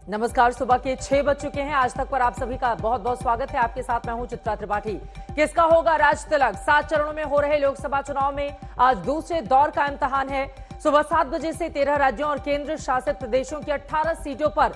नमस्कार, सुबह के 6 बज चुके हैं। आज तक पर आप सभी का बहुत बहुत स्वागत है। आपके साथ मैं हूं चित्रा त्रिपाठी। किसका होगा राज तिलक? 7 चरणों में हो रहे लोकसभा चुनाव में आज दूसरे दौर का इम्तिहान है। सुबह 7 बजे से 13 राज्यों और केंद्र शासित प्रदेशों की 18 सीटों पर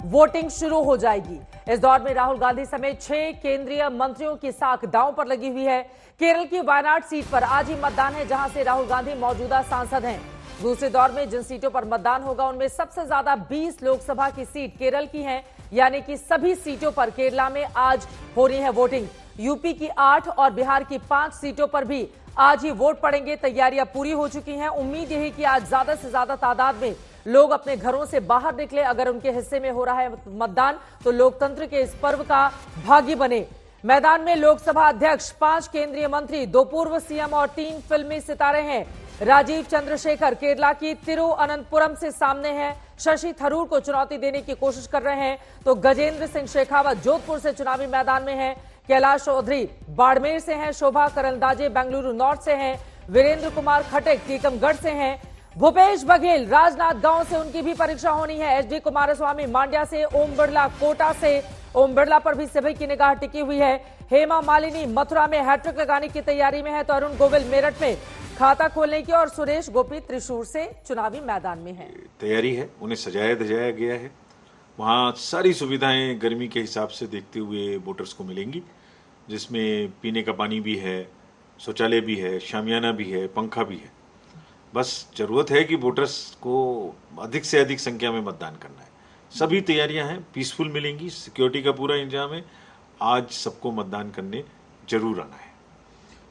वोटिंग शुरू हो जाएगी। इस दौर में राहुल गांधी समेत 6 केंद्रीय मंत्रियों की साख दांव पर लगी हुई है। केरल की वायनाड सीट पर आज ही मतदान है, जहां से राहुल गांधी मौजूदा सांसद हैं। दूसरे दौर में जिन सीटों पर मतदान होगा उनमें सबसे ज्यादा 20 लोकसभा की सीट केरल की हैं, यानी कि सभी सीटों पर केरला में आज हो रही है वोटिंग। यूपी की 8 और बिहार की 5 सीटों पर भी आज ही वोट पड़ेंगे। तैयारियां पूरी हो चुकी हैं। उम्मीद यही कि आज ज्यादा से ज्यादा तादाद में लोग अपने घरों से बाहर निकले। अगर उनके हिस्से में हो रहा है मतदान तो लोकतंत्र के इस पर्व का भागी बने। मैदान में लोकसभा अध्यक्ष, 5 केंद्रीय मंत्री, 2 पूर्व सीएम और 3 फिल्मी सितारे हैं। राजीव चंद्रशेखर केरला की तिरुअनंतपुरम से सामने हैं। शशि थरूर को चुनौती देने की कोशिश कर रहे हैं, तो गजेंद्र सिंह शेखावत जोधपुर से चुनावी मैदान में हैं। कैलाश चौधरी बाड़मेर से हैं। शोभा करंदाजे बेंगलुरु नॉर्थ से हैं। वीरेंद्र कुमार खट्टक टीकमगढ़ से हैं। भूपेश बघेल राजनांदगांव से, उनकी भी परीक्षा होनी है। एचडी कुमारस्वामी मांड्या से, ओम बिरला कोटा से, ओम बिरला पर भी सभी की निगाह टिकी हुई है। हेमा मालिनी मथुरा में हैट्रिक लगाने की तैयारी में है, तो अरुण गोविल मेरठ में खाता खोलने की, और सुरेश गोपी त्रिशूर से चुनावी मैदान में है। तैयारी है, उन्हें सजाया धजाया गया है। वहाँ सारी सुविधाएं गर्मी के हिसाब से देखते हुए वोटर्स को मिलेंगी, जिसमें पीने का पानी भी है, शौचालय भी है, शामियाना भी है, पंखा भी है। बस जरूरत है कि वोटर्स को अधिक से अधिक संख्या में मतदान करना है। सभी तैयारियां हैं, पीसफुल मिलेंगी, सिक्योरिटी का पूरा इंतजाम है। आज सबको मतदान करने जरूर आना है।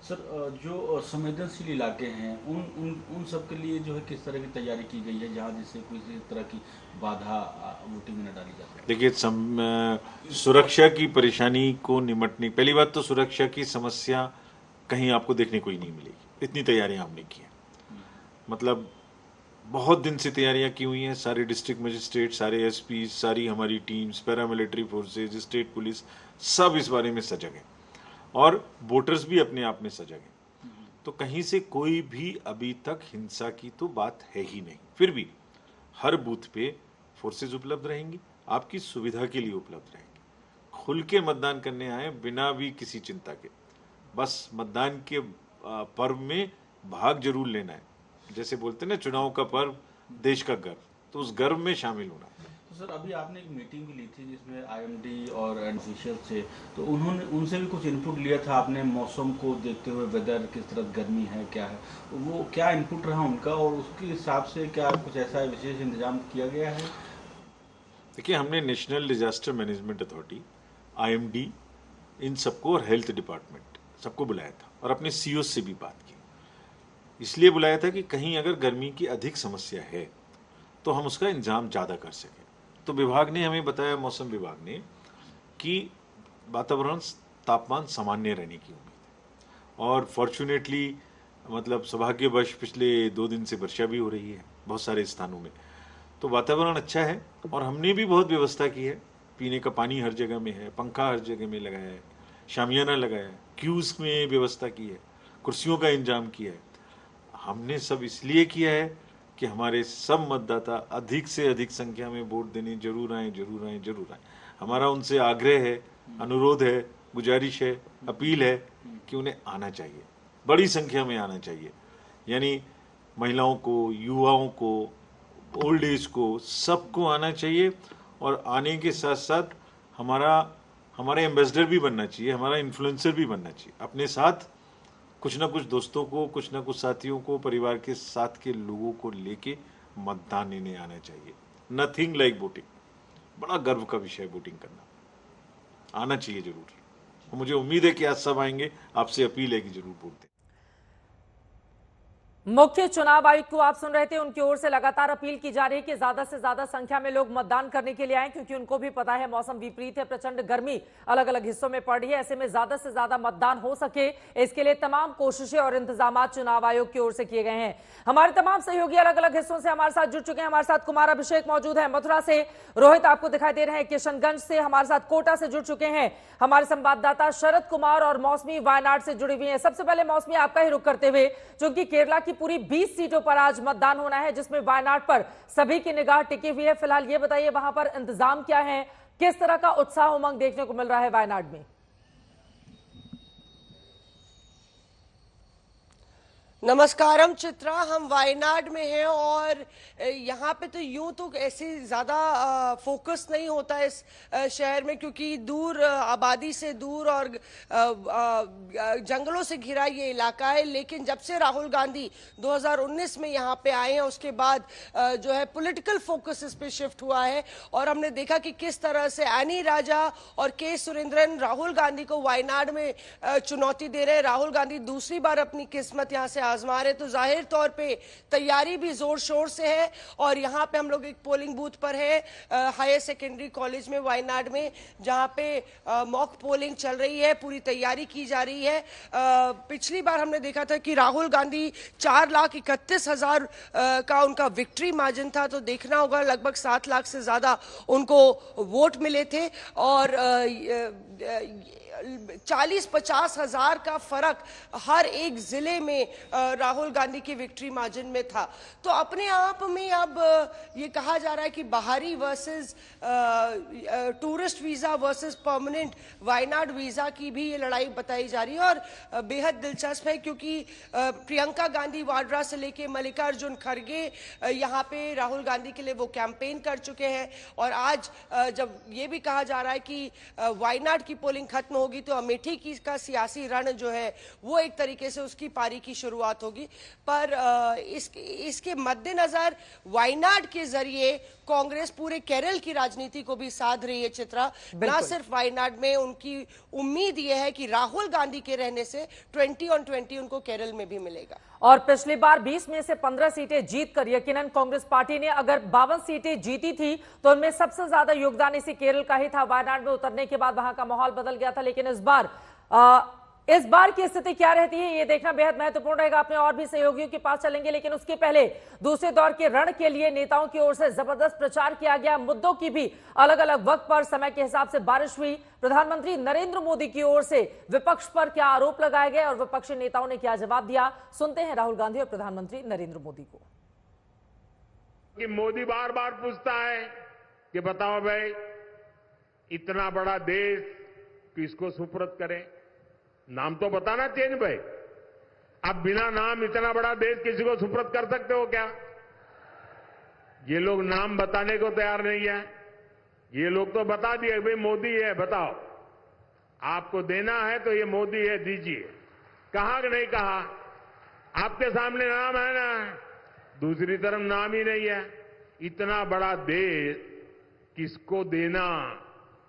सर, जो संवेदनशील इलाके हैं उन सब के लिए जो है किस तरह की तैयारी की गई है, जहां जिससे किसी तरह की बाधा वोटिंग में न डाली जा सके? देखिए, सुरक्षा की परेशानी को निमटने, पहली बात तो सुरक्षा की समस्या कहीं आपको देखने को ही नहीं मिलेगी। इतनी तैयारियां हमने की हैं, मतलब बहुत दिन से तैयारियां की हुई हैं। सारे डिस्ट्रिक्ट मजिस्ट्रेट, सारे एसपी, सारी हमारी teams, paramilitary forces, state police, सब इस बारे में सजग हैं, और वोटर्स भी अपने आप में सजग हैं। तो कहीं से कोई भी अभी तक हिंसा की तो बात है ही नहीं। फिर भी हर बूथ पे फोर्सेज उपलब्ध रहेंगी, आपकी सुविधा के लिए उपलब्ध रहेंगी। खुल के मतदान करने आए, बिना भी किसी चिंता के। बस मतदान के पर्व में भाग जरूर लेना है। जैसे बोलते हैं ना, चुनाव का पर्व देश का गर्व, तो उस गर्व में शामिल होना। तो सर, अभी आपने एक मीटिंग भी ली थी जिसमें आईएमडी और ऑफिशियल से, तो उन्होंने उनसे भी कुछ इनपुट लिया था आपने, मौसम को देखते हुए, वेदर किस तरह गर्मी है, क्या है, वो क्या इनपुट रहा उनका, और उसके हिसाब से क्या कुछ ऐसा विशेष इंतजाम किया गया है? देखिए, हमने national disaster management authority, IMD, इन सबको और हेल्थ डिपार्टमेंट सबको बुलाया था, और अपने सीओ से भी बात की। इसलिए बुलाया था कि कहीं अगर गर्मी की अधिक समस्या है तो हम उसका इंतजाम ज़्यादा कर सकें। तो विभाग ने हमें बताया, मौसम विभाग ने, कि वातावरण तापमान सामान्य रहने की उम्मीद है। और फॉर्चुनेटली, मतलब सौभाग्यवश, पिछले 2 दिन से वर्षा भी हो रही है बहुत सारे स्थानों में, तो वातावरण अच्छा है। और हमने भी बहुत व्यवस्था की है। पीने का पानी हर जगह में है, पंखा हर जगह में लगाया है, शामियाना लगाया है, क्यूज में व्यवस्था की है, कुर्सियों का इंतजाम किया है। हमने सब इसलिए किया है कि हमारे सब मतदाता अधिक से अधिक संख्या में वोट देने जरूर आए, जरूर आए, जरूर आए। हमारा उनसे आग्रह है, अनुरोध है, गुजारिश है, अपील है कि उन्हें आना चाहिए, बड़ी संख्या में आना चाहिए। यानी महिलाओं को, युवाओं को, ओल्ड एज को, सबको आना चाहिए। और आने के साथ साथ हमारा एम्बेसडर भी बनना चाहिए, हमारा इन्फ्लुएंसर भी बनना चाहिए। अपने साथ कुछ ना कुछ दोस्तों को, कुछ ना कुछ साथियों को, परिवार के साथ के लोगों को लेके मतदान देने आना चाहिए। नथिंग लाइक वोटिंग, बड़ा गर्व का विषय वोटिंग करना। आना चाहिए जरूर। तो मुझे उम्मीद है कि आज सब आएंगे। आपसे अपील है कि जरूर वोट दें। मुख्य चुनाव आयुक्त को आप सुन रहे थे। उनकी ओर से लगातार अपील की जा रही है कि ज्यादा से ज्यादा संख्या में लोग मतदान करने के लिए आए, क्योंकि उनको भी पता है मौसम विपरीत है, प्रचंड गर्मी अलग अलग हिस्सों में पड़ रही है। ऐसे में ज्यादा से ज्यादा मतदान हो सके, इसके लिए तमाम कोशिशें और इंतजाम चुनाव आयोग की ओर से किए गए हैं। हमारे तमाम सहयोगी अलग अलग हिस्सों से हमारे साथ जुड़ चुके हैं। हमारे साथ कुमार अभिषेक मौजूद है मथुरा से, रोहित आपको दिखाई दे रहे हैं किशनगंज से, हमारे साथ कोटा से जुड़ चुके हैं हमारे संवाददाता शरद कुमार, और मौसमी वायनाड से जुड़ी हुई है। सबसे पहले मौसमी, आपका ही रुख करते हुए, क्योंकि केरला की की पूरी 20 सीटों पर आज मतदान होना है, जिसमें वायनाड पर सभी की निगाह टिकी हुई है। फिलहाल ये बताइए वहां पर इंतजाम क्या है, किस तरह का उत्साह उमंग देखने को मिल रहा है वायनाड में? नमस्कारम चित्रा, हम वायनाड में हैं और यहाँ पे तो यूं तो ऐसे ज़्यादा फोकस नहीं होता है इस शहर में, क्योंकि दूर आबादी से दूर और जंगलों से घिरा ये इलाका है। लेकिन जब से राहुल गांधी 2019 में यहाँ पे आए हैं उसके बाद जो है पॉलिटिकल फोकस इस पे शिफ्ट हुआ है और हमने देखा कि किस तरह से एनी राजा और के सुरेंद्रन राहुल गांधी को वायनाड में चुनौती दे रहे हैं। राहुल गांधी दूसरी बार अपनी किस्मत यहाँ से आजमा रहे, तो जाहिर तौर पे तैयारी भी जोर शोर से है। और यहाँ पे हम लोग एक पोलिंग बूथ पर है हायर सेकेंडरी कॉलेज में वायनाड में, जहाँ पे मॉक पोलिंग चल रही है, पूरी तैयारी की जा रही है। पिछली बार हमने देखा था कि राहुल गांधी 4,31,000 का उनका विक्ट्री मार्जिन था, तो देखना होगा लगभग 7 लाख से ज्यादा उनको वोट मिले थे और 40-50 हजार का फर्क हर एक जिले में राहुल गांधी की विक्ट्री मार्जिन में था। तो अपने आप में अब ये कहा जा रहा है कि बाहरी versus tourist visa versus permanent Wayanad visa की भी ये लड़ाई बताई जा रही है और बेहद दिलचस्प है, क्योंकि प्रियंका गांधी वाड्रा से लेके मल्लिकार्जुन खड़गे यहाँ पे राहुल गांधी के लिए वो कैंपेन कर चुके हैं। और आज जब ये भी कहा जा रहा है कि वायनाड की पोलिंग खत्म होगी तो अमेठी की का सियासी रण जो है वो एक तरीके से उसकी पारी की शुरुआत होगी। पर इसके मद्देनजर वायनाड के जरिए कांग्रेस पूरे केरल की राजनीति को भी साध रही है चित्रा। ना सिर्फ वायनाड में, उनकी उम्मीद यह है कि राहुल गांधी के रहने से 20-on-20 उनको केरल में भी मिलेगा। और पिछली बार 20 में से 15 सीटें जीतकर यकीनन कांग्रेस पार्टी ने अगर 52 सीटें जीती थी तो उनमें सबसे ज्यादा योगदान इसी केरल का ही था। वायनाड में उतरने के बाद वहां का माहौल बदल गया था, लेकिन इस बार की स्थिति क्या रहती है ये देखना बेहद महत्वपूर्ण रहेगा। अपने और भी सहयोगियों के पास चलेंगे, लेकिन उसके पहले दूसरे दौर के रण के लिए नेताओं की ओर से जबरदस्त प्रचार किया गया। मुद्दों की भी अलग अलग वक्त पर समय के हिसाब से बारिश हुई। प्रधानमंत्री नरेंद्र मोदी की ओर से विपक्ष पर क्या आरोप लगाए गए और विपक्षी नेताओं ने क्या जवाब दिया, सुनते हैं राहुल गांधी और प्रधानमंत्री नरेंद्र मोदी को। कि मोदी बार बार पूछता है कि बताओ भाई, इतना बड़ा देश किसको सुपुर्द करें, नाम तो बताना चाहिए भाई। अब बिना नाम इतना बड़ा देश किसी को सुपुर्द कर सकते हो क्या? ये लोग नाम बताने को तैयार नहीं है। ये लोग तो बता दिए भाई मोदी है, बताओ आपको देना है तो ये मोदी है, दीजिए। कहा कि नहीं कहा? आपके सामने नाम है ना, दूसरी तरफ नाम ही नहीं है। इतना बड़ा देश किसको देना,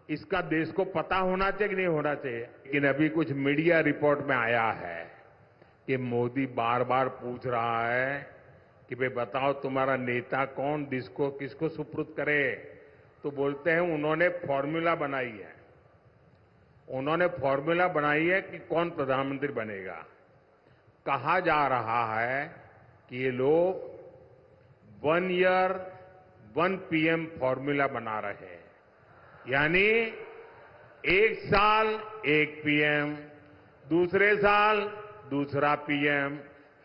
इसका देश को पता होना चाहिए कि नहीं होना चाहिए। लेकिन अभी कुछ मीडिया रिपोर्ट में आया है कि मोदी बार बार पूछ रहा है कि भाई बताओ तुम्हारा नेता कौन, जिसको किसको सुपुर्द करे। तो बोलते हैं उन्होंने फॉर्मूला बनाई है, उन्होंने फॉर्मूला बनाई है कि कौन प्रधानमंत्री बनेगा। कहा जा रहा है कि ये लोग 1 ईयर 1 PM फॉर्मूला बना रहे हैं, यानी 1 साल 1 PM, दूसरे साल दूसरा PM,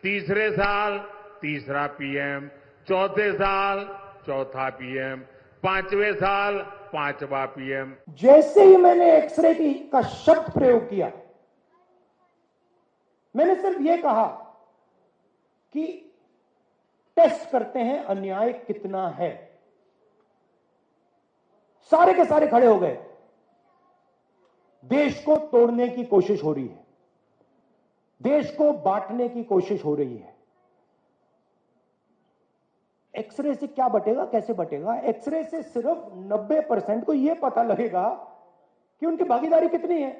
तीसरे साल तीसरा PM, चौथे साल चौथा PM, 5वें साल 5वां PM। जैसे ही मैंने एक्सरे का शब्द प्रयोग किया, मैंने सिर्फ यह कहा कि टेस्ट करते हैं अन्याय कितना है। सारे के सारे खड़े हो गए। देश को तोड़ने की कोशिश हो रही है, देश को बांटने की कोशिश हो रही है। एक्सरे से क्या बटेगा, कैसे बटेगा? एक्सरे से सिर्फ 90% को यह पता लगेगा कि उनकी भागीदारी कितनी है।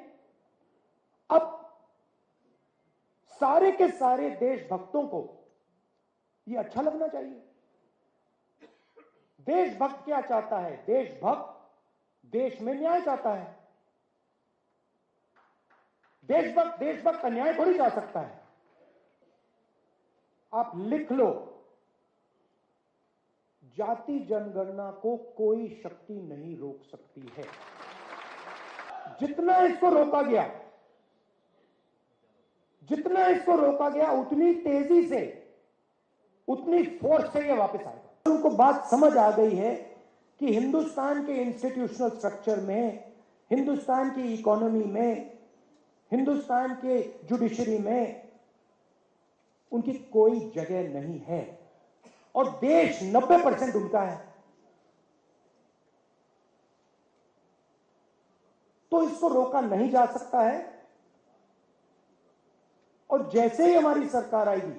अब सारे के सारे देशभक्तों को यह अच्छा लगना चाहिए। देशभक्त क्या चाहता है? देशभक्त देश में न्याय चाहता है। देशभक्त अन्याय थोड़ी जा सकता है। आप लिख लो, जाति जनगणना को कोई शक्ति नहीं रोक सकती है। जितना इसको रोका गया, उतनी तेजी से उतनी फोर्स से ये वापस आएगा। उनको बात समझ आ गई है कि हिंदुस्तान के इंस्टीट्यूशनल स्ट्रक्चर में, हिंदुस्तान की इकोनॉमी में, हिंदुस्तान के जुडिशरी में उनकी कोई जगह नहीं है और देश 90% उनका है। तो इसको रोका नहीं जा सकता है और जैसे ही हमारी सरकार आएगी